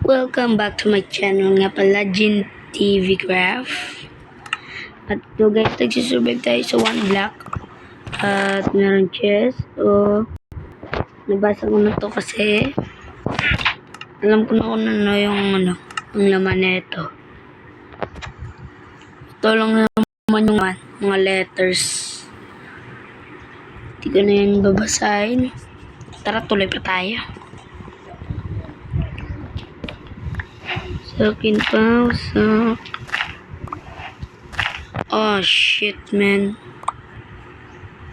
Welcome back to my channel nga pala, Jin TV Craft. At ito guys, nagsisurvive tayo sa one block. At meron chest. So, nabasa ko na to kasi alam ko na kung ano yung ang laman nito. Ito lang naman yung mga letters. Hindi ko na yan babasahin. Tara, tuloy pa tayo. Sakin pa, oh shit, man.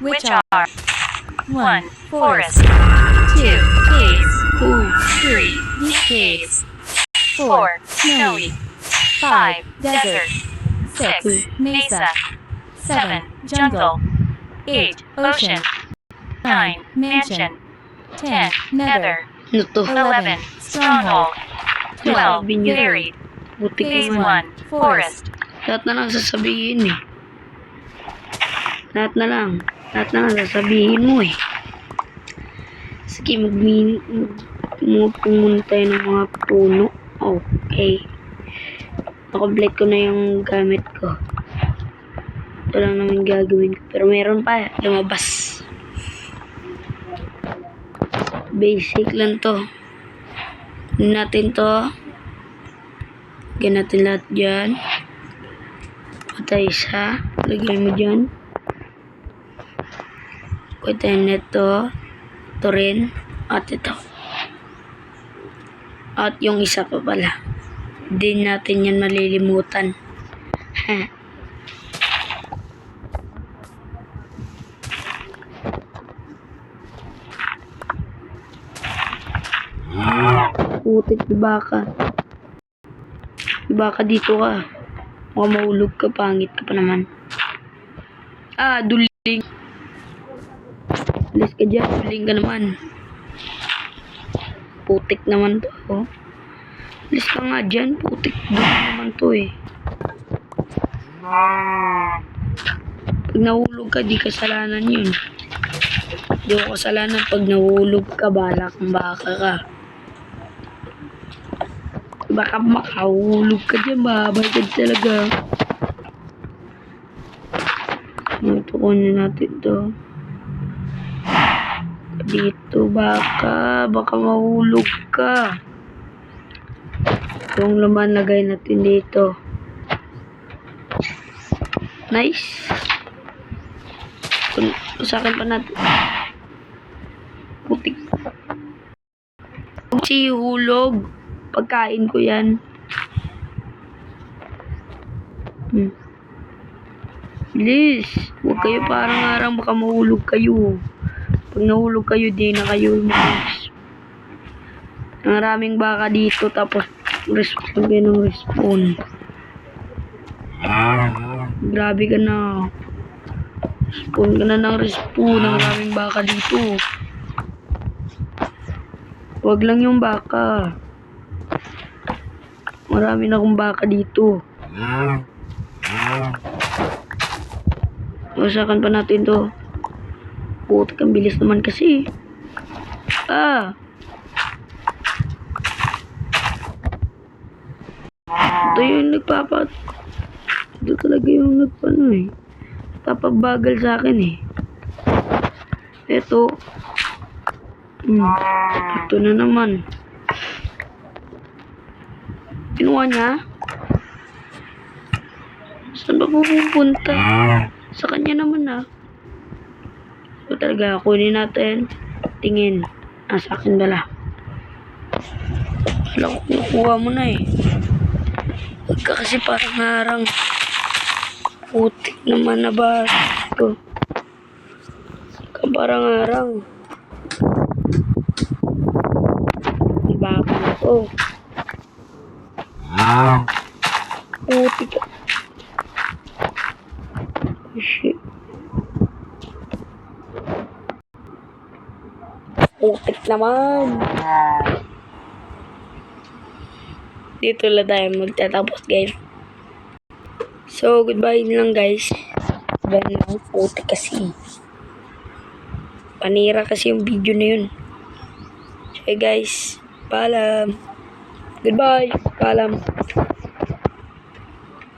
Which are 1. Forest 2. Caves 3. Deep caves 4. Snowy 5. Desert 6. Mesa 7. Jungle 8. Ocean 9. Mansion 10. Nether Ano to? 11. Stronghold 12. Buried Butik Phase naman. 1. Forest Lahat na lang sasabihin eh. Lahat na lang sasabihin mo eh. Sige, pumunta tayo ng mga puno. Okay. Nakomplet ko na yung gamit ko. Ito lang naman gagawin ko. Pero meron pa lumabas. Basic lang to. Natin to. Lagyan natin lahat dyan. Patay isa. Lagyan mo dyan. Kuha tayo neto. Ito rin. At ito. At yung isa pa pala. Hindi natin yan malilimutan. Putik, diba ka? Diba ka dito ka? Mukhang mahulog ka, pangit ka pa naman. Duling. Alis ka dyan, duling ka naman. Putik naman to. Alis ka nga dyan, putik. Duling naman to eh. Pag nahulog ka, di kasalanan yun. Di ko kasalanan pag nahulog ka, bala kang baka ka. Baka makahulog ka dyan, babagad talaga. Ito kunin natin to. Dito baka mahulog ka. Yung laman lagay natin dito. Nice. Sa akin pa natin. Putik. Si hulog. Pagkain ko yan. Please, huwag kayo parang arang baka mahulog kayo. Pag nahulog kayo, di na kayo umalis. Maraming baka dito, tapos respawn kayo ng respawn. Grabe ka na. Respawn ka na ng respawn. Ang maraming baka dito. Huwag lang yung baka. Marami na akong baka dito. Masakan pa natin to. Putik, ang bilis naman kasi. Ito yung ito talaga yung papabagal sa akin eh. Ito. Ito na naman. Kinuha niya? Saan ba pupunta? Sa kanya naman Ito talaga, kunin natin. Tingin. Sa akin bala. Alam ko, nakuha mo na eh. Huwag ka kasi parang harang. Putik naman na ba ito? Huwag ka parang harang. Baka na to. Putik ka. Oh shit. Putik naman. Dito lang tayo magtatapos guys. So goodbye lang guys. Goodbye lang. Putik kasi. Panira kasi yung video na yun. So guys, paalam. Goodbye. Paalam.